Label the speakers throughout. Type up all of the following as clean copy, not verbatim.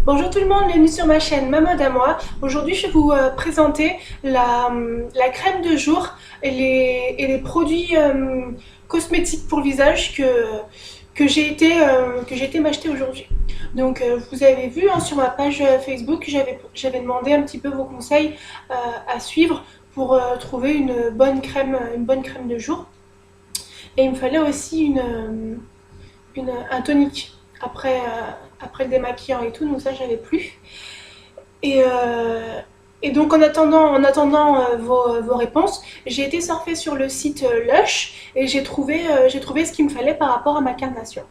Speaker 1: Bonjour tout le monde, bienvenue sur ma chaîne Ma Mode à moi. Aujourd'hui je vais vous présenter la crème de jour et les produits cosmétiques pour le visage que j'ai été m'acheter aujourd'hui. Donc vous avez vu hein, sur ma page Facebook, j'avais demandé un petit peu vos conseils à suivre pour trouver une bonne crème de jour. Et il me fallait aussi un tonique après le démaquillant et tout, donc ça j'avais plus. Et, euh, et donc en attendant vos réponses, j'ai été surfer sur le site Lush et j'ai trouvé ce qu'il me fallait par rapport à ma carnation.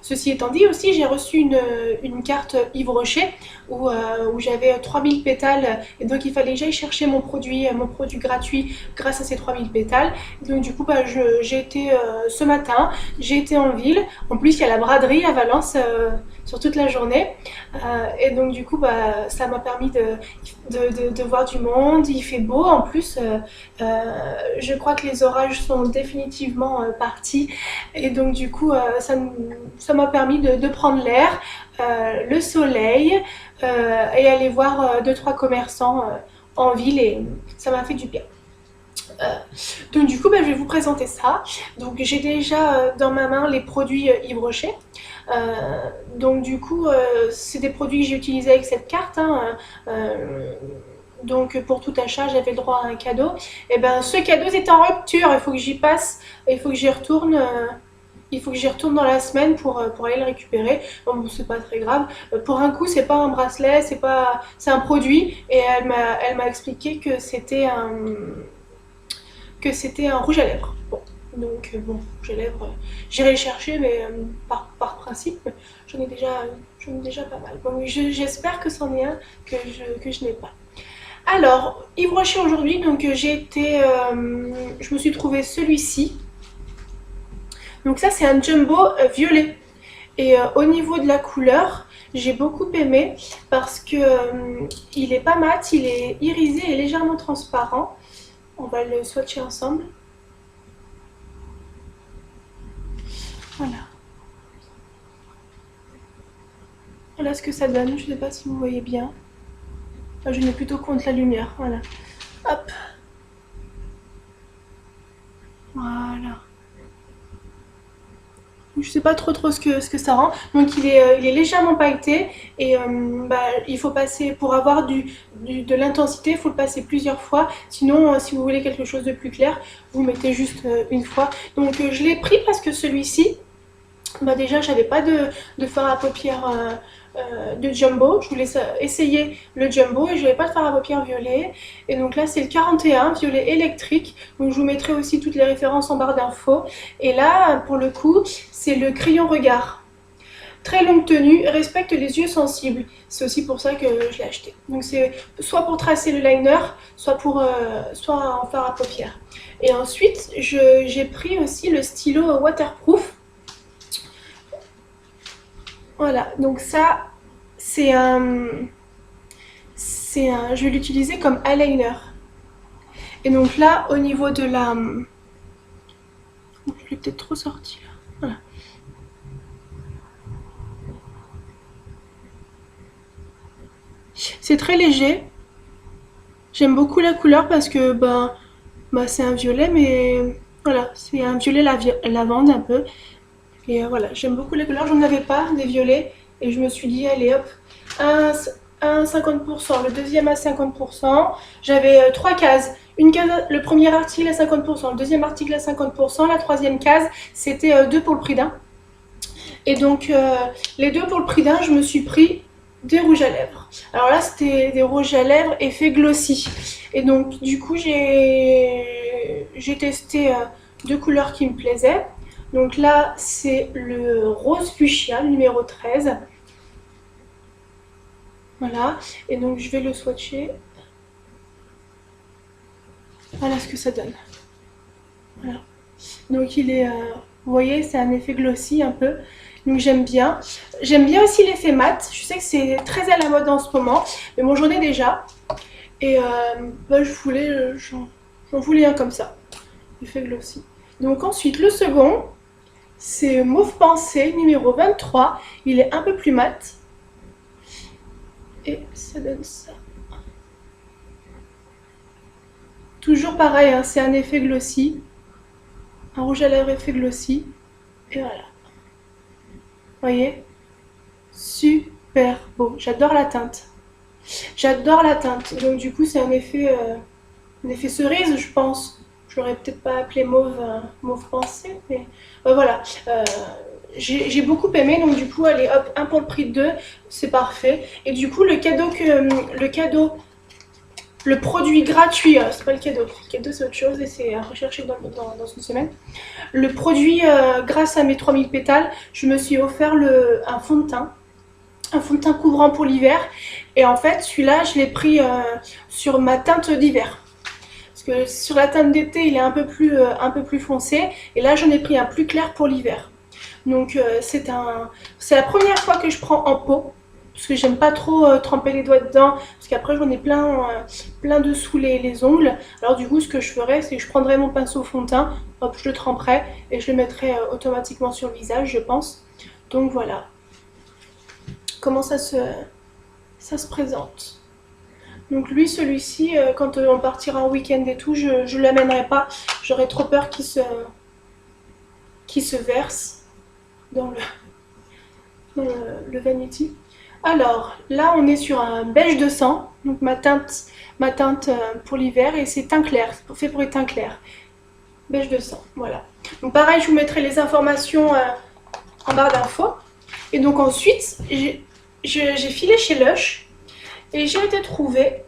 Speaker 1: Ceci étant dit aussi, j'ai reçu une carte Yves Rocher où j'avais 3000 pétales et donc il fallait que j'aille chercher mon produit gratuit grâce à ces 3000 pétales. Donc du coup, j'ai été ce matin, j'ai été en ville. En plus, il y a la braderie à Valence sur toute la journée. Et donc du coup, ça m'a permis de voir du monde. Il fait beau en plus. Je crois que les orages sont définitivement partis. Et donc du coup, ça m'a permis de prendre l'air, le soleil et aller voir 2-3 commerçants en ville et ça m'a fait du bien. Euh, donc du coup, je vais vous présenter ça. Donc j'ai déjà dans ma main les produits Yves Rocher. Donc du coup, c'est des produits que j'ai utilisés avec cette carte. Hein, donc pour tout achat, j'avais le droit à un cadeau. Et ben ce cadeau est en rupture. Il faut que j'y passe, il faut que j'y retourne. Il faut que j'y retourne dans la semaine pour aller le récupérer. Bon, c'est pas très grave. Pour un coup, c'est pas un bracelet, c'est un produit. Et elle m'a expliqué que c'était un rouge à lèvres. Bon, donc bon, rouge à lèvres, j'irai le chercher, mais par principe, j'en ai déjà pas mal. Bon, j'espère que c'en est un que je n'ai pas. Alors, Yves Rocher aujourd'hui, donc je me suis trouvé celui-ci. Donc ça, c'est un jumbo violet. Et au niveau de la couleur, j'ai beaucoup aimé parce que il est pas mat, il est irisé et légèrement transparent. On va le swatcher ensemble. Voilà. Voilà ce que ça donne. Je ne sais pas si vous voyez bien. Enfin, je mets plutôt contre la lumière. Voilà. Hop. Voilà. Je sais pas trop ce que ça rend. Donc il est légèrement pailleté et il faut passer, pour avoir de l'intensité, il faut le passer plusieurs fois. Sinon, si vous voulez quelque chose de plus clair, vous mettez juste une fois. Donc je l'ai pris parce que celui-ci, déjà j'avais pas de fard à paupières de jumbo. Je voulais essayer le jumbo et je n'avais pas de fard à paupières violet. Et donc là c'est le 41 violet électrique. Donc je vous mettrai aussi toutes les références en barre d'infos. Et là pour le coup c'est le crayon regard. Très longue tenue, respecte les yeux sensibles. C'est aussi pour ça que je l'ai acheté. Donc c'est soit pour tracer le liner, soit en fard à paupières. Et ensuite j'ai pris aussi le stylo waterproof. Voilà, donc ça, je vais l'utiliser comme eyeliner. Et donc là, au niveau de la... Je l'ai peut-être trop sorti là. Voilà. C'est très léger. J'aime beaucoup la couleur parce que c'est un violet, mais voilà, c'est un violet lavande un peu. Et voilà, j'aime beaucoup les couleurs. J'en avais pas des violets et je me suis dit allez hop, un 50%, le deuxième à 50%. J'avais 3 cases. Une case, le premier article à 50%, le deuxième article à 50%, la troisième case c'était 2 pour le prix d'un. Et donc les 2 pour le prix d'un, je me suis pris des rouges à lèvres. Alors là c'était des rouges à lèvres effet glossy. Et donc du coup j'ai testé 2 couleurs qui me plaisaient. Donc là, c'est le rose fuchsia, numéro 13. Voilà. Et donc, je vais le swatcher. Voilà ce que ça donne. Voilà. Donc, vous voyez, c'est un effet glossy un peu. Donc, j'aime bien. J'aime bien aussi l'effet mat. Je sais que c'est très à la mode en ce moment. Mais bon, j'en ai déjà. Et j'en voulais un comme ça. Effet glossy. Donc, ensuite, le second. C'est Mauve Pensée numéro 23, il est un peu plus mat. Et ça donne ça. Toujours pareil, hein, c'est un effet glossy. Un rouge à lèvres effet glossy. Et voilà. Vous voyez? Super beau. J'adore la teinte. J'adore la teinte. Donc du coup, c'est un effet cerise, je pense. Je l'aurais peut-être pas appelé mauve, mauve pensée, mais voilà. J'ai beaucoup aimé, donc du coup, allez hop, un pour le prix de deux, c'est parfait. Et du coup, le produit gratuit, c'est pas le cadeau c'est autre chose et c'est à rechercher dans une semaine. Le produit, grâce à mes 3000 pétales, je me suis offert un fond de teint. Un fond de teint couvrant pour l'hiver. Et en fait, celui-là, je l'ai pris sur ma teinte d'hiver. Parce que sur la teinte d'été, il est un peu plus foncé. Et là, j'en ai pris un plus clair pour l'hiver. Donc, c'est la première fois que je prends en pot. Parce que j'aime pas trop tremper les doigts dedans. Parce qu'après, j'en ai plein dessous les ongles. Alors, du coup, ce que je ferais, c'est que je prendrais mon pinceau fond de teint. Hop, je le tremperais. Et je le mettrais automatiquement sur le visage, je pense. Donc, voilà. Comment ça se présente. Donc lui, celui-ci, quand on partira en week-end et tout, je ne l'amènerai pas. J'aurais trop peur qu'il se verse dans le vanity. Alors, là, on est sur un beige de sang. Donc ma teinte pour l'hiver. Et c'est teint clair, c'est fait pour les teints clairs. Beige de sang, voilà. Donc pareil, je vous mettrai les informations en barre d'infos. Et donc ensuite, j'ai filé chez Lush et j'ai été trouver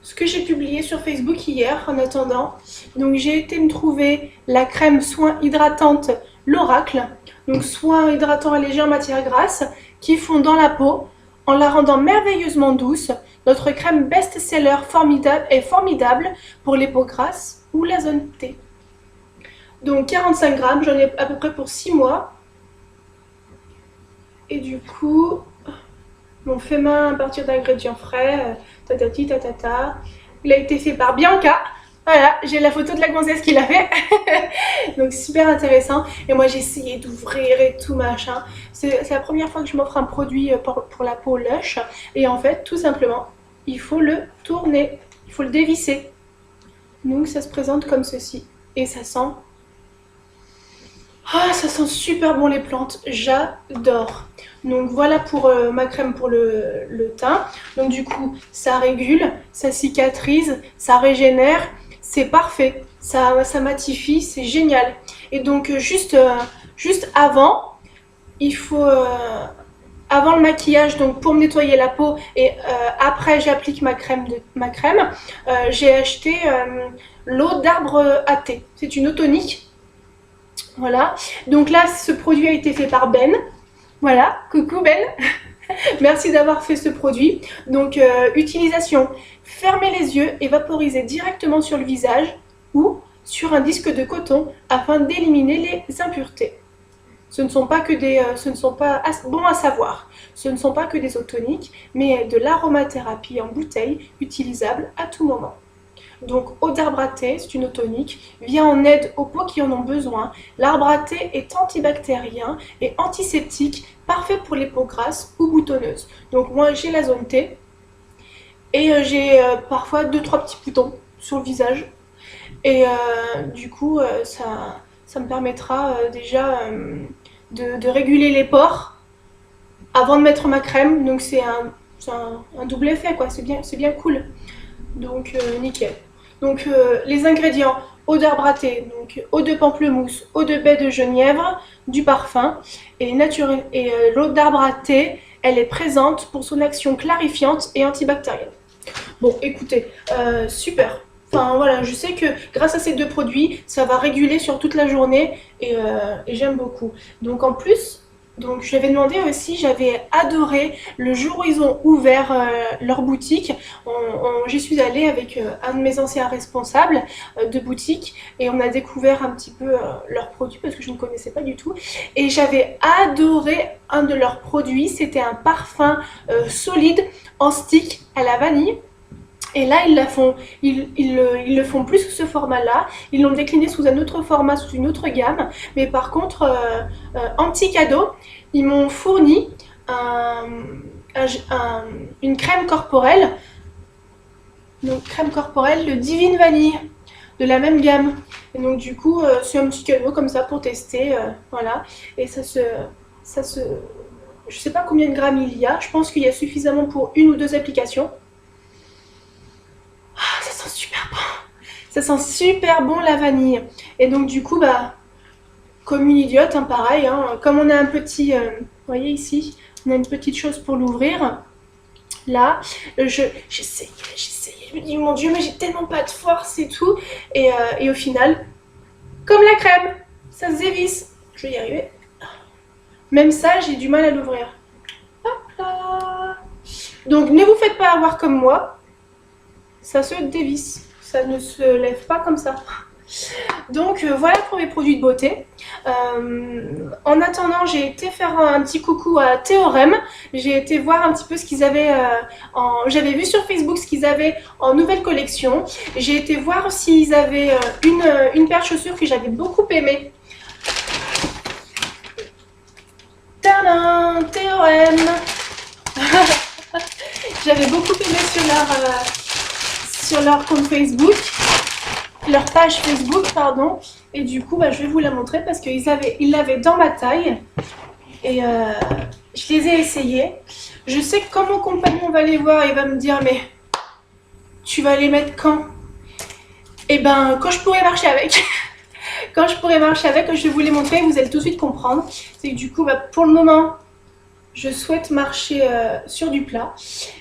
Speaker 1: ce que j'ai publié sur Facebook hier en attendant. Donc j'ai été me trouver la crème soin hydratante l'Oracle. Donc soin hydratant allégé en matière grasse qui fond dans la peau en la rendant merveilleusement douce. Notre crème best-seller formidable pour les peaux grasses ou la zone T. Donc 45 grammes, j'en ai à peu près pour 6 mois. Et du coup, mon fait main à partir d'ingrédients frais, tatati tatata. Il a été fait par Bianca. Voilà, j'ai la photo de la gonzesse qui l'a fait. Donc super intéressant. Et moi j'ai essayé d'ouvrir et tout machin. C'est la première fois que je m'offre un produit pour la peau Lush. Et en fait, tout simplement, il faut le tourner. Il faut le dévisser. Donc ça se présente comme ceci. Et ça sent... Ah, ça sent super bon les plantes, j'adore. Donc voilà pour ma crème pour le teint. Donc du coup, ça régule, ça cicatrise, ça régénère, c'est parfait. Ça matifie, c'est génial. Et donc juste avant, il faut... avant le maquillage, donc pour me nettoyer la peau et après j'applique ma crème, j'ai acheté l'eau d'arbre à thé. C'est une eau tonique. Voilà, donc là ce produit a été fait par Ben. Voilà, coucou Ben. Merci d'avoir fait ce produit. Donc utilisation, fermez les yeux et vaporisez directement sur le visage ou sur un disque de coton afin d'éliminer les impuretés. Ce ne sont pas bon à savoir. Ce ne sont pas que des eaux toniques, mais de l'aromathérapie en bouteille utilisable à tout moment. Donc eau d'arbre à thé, c'est une eau tonique, vient en aide aux peaux qui en ont besoin. L'arbre à thé est antibactérien et antiseptique, parfait pour les peaux grasses ou boutonneuses. Donc moi j'ai la zone T et j'ai parfois 2-3 petits boutons sur le visage. Et du coup ça me permettra déjà de réguler les pores avant de mettre ma crème. Donc c'est un double effet quoi, c'est bien cool. Donc nickel. Donc les ingrédients, eau d'arbre à thé, donc eau de pamplemousse, eau de baie de genièvre, du parfum et l'eau d'arbre à thé, elle est présente pour son action clarifiante et antibactérienne. Bon écoutez, super. Enfin voilà, je sais que grâce à ces deux produits, ça va réguler sur toute la journée et j'aime beaucoup. Donc en plus, donc j'avais demandé aussi, j'avais adoré le jour où ils ont ouvert leur boutique. J'y suis allée avec un de mes anciens responsables de boutique et on a découvert un petit peu leurs produits parce que je ne connaissais pas du tout. Et j'avais adoré un de leurs produits, c'était un parfum solide en stick à la vanille. Et là, ils le font plus sous ce format-là. Ils l'ont décliné sous un autre format, sous une autre gamme. Mais par contre, en petit cadeau, ils m'ont fourni une crème corporelle. Donc crème corporelle, le Divine Vanille, de la même gamme. Et donc du coup, c'est un petit cadeau comme ça pour tester, voilà. Et ça se, je sais pas combien de grammes il y a. Je pense qu'il y a suffisamment pour une ou deux applications. Ah, ça sent super bon. Ça sent super bon la vanille. Et donc du coup, bah, comme une idiote, hein, pareil, hein, comme on a un petit, vous voyez ici, on a une petite chose pour l'ouvrir. Là, j'essayais, je me dis mon Dieu, mais j'ai tellement pas de force et tout. Et au final, comme la crème, ça se dévisse. Je vais y arriver. Même ça, j'ai du mal à l'ouvrir. Hop là. Donc ne vous faites pas avoir comme moi. Ça se dévisse. Ça ne se lève pas comme ça. Donc voilà pour mes produits de beauté. En attendant, j'ai été faire un petit coucou à Théorème. J'ai été voir un petit peu ce qu'ils avaient j'avais vu sur Facebook ce qu'ils avaient en nouvelle collection. J'ai été voir s'ils avaient une paire de chaussures que j'avais beaucoup aimée. Tadam, Théorème. J'avais beaucoup aimé sur leur compte Facebook. Leur page Facebook, pardon, et du coup bah, je vais vous la montrer parce qu'ils l'avaient dans ma taille et je les ai essayés. Je sais que quand mon compagnon va les voir, il va me dire mais tu vas les mettre quand? Et ben quand je pourrai marcher avec. Quand je pourrai marcher avec, je vais vous les montrer, vous allez tout de suite comprendre. C'est que du coup bah, pour le moment je souhaite marcher sur du plat,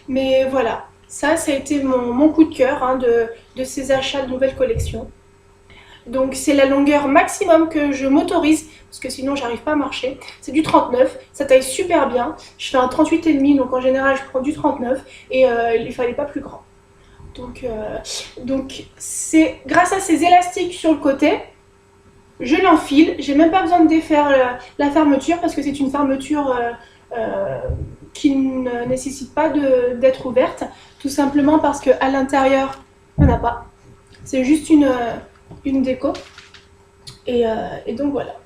Speaker 1: mais voilà. Ça a été mon coup de cœur hein, de ces achats de nouvelles collections. Donc c'est la longueur maximum que je m'autorise, parce que sinon j'arrive pas à marcher. C'est du 39, ça taille super bien. Je fais un 38,5, donc en général je prends du 39, et il fallait pas plus grand. Donc c'est grâce à ces élastiques sur le côté, je l'enfile. J'ai même pas besoin de défaire la fermeture, parce que c'est une fermeture qui ne nécessite pas d'être ouverte. Tout simplement parce qu'à l'intérieur, il n'y en a pas. C'est juste une déco. Et donc voilà,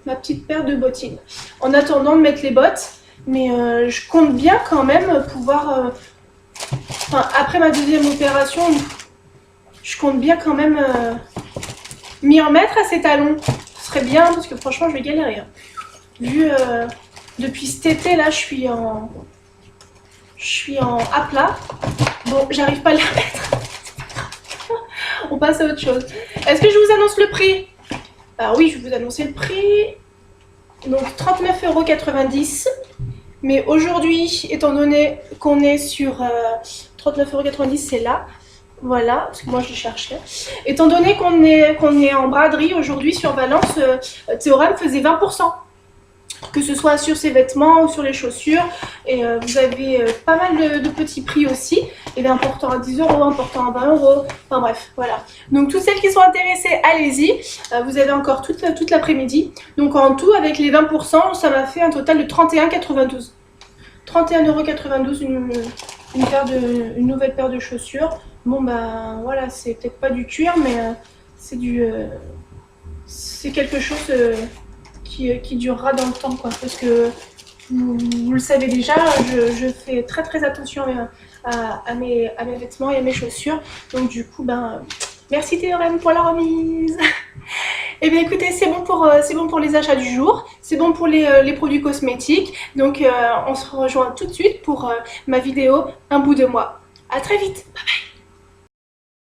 Speaker 1: ma petite paire de bottines. En attendant de mettre les bottes, mais je compte bien quand même pouvoir... Enfin, après ma deuxième opération, je compte bien quand même m'y remettre à ces talons. Ce serait bien parce que franchement, je vais galérer. Hein. Vu depuis cet été, là, je suis en à plat. Bon, j'arrive pas à la mettre. On passe à autre chose. Est-ce que je vous annonce le prix? Alors oui, je vais vous annoncer le prix. Donc 39,90 €. Mais aujourd'hui, étant donné qu'on est sur 39,90 €, c'est là. Voilà, parce que moi je le cherchais. Étant donné qu'on est en braderie aujourd'hui sur Valence, Théorème faisait 20%. Que ce soit sur ses vêtements ou sur les chaussures. Et vous avez pas mal de petits prix aussi. Et bien important à 10 €, important à 20 €. Enfin bref, voilà. Donc toutes celles qui sont intéressées, allez-y. Vous avez encore toute l'après-midi. Donc en tout, avec les 20%, ça m'a fait un total de 31,92 €. 31,92 € une nouvelle paire de chaussures. Bon ben voilà, c'est peut-être pas du cuir, mais c'est quelque chose... qui durera dans le temps quoi, parce que vous le savez déjà, je fais très attention à mes vêtements et à mes chaussures, donc du coup ben merci Théorème pour la remise. Et bien écoutez, c'est bon pour les achats du jour, c'est bon pour les produits cosmétiques, donc on se rejoint tout de suite pour ma vidéo un bout de moi. À très vite, bye bye.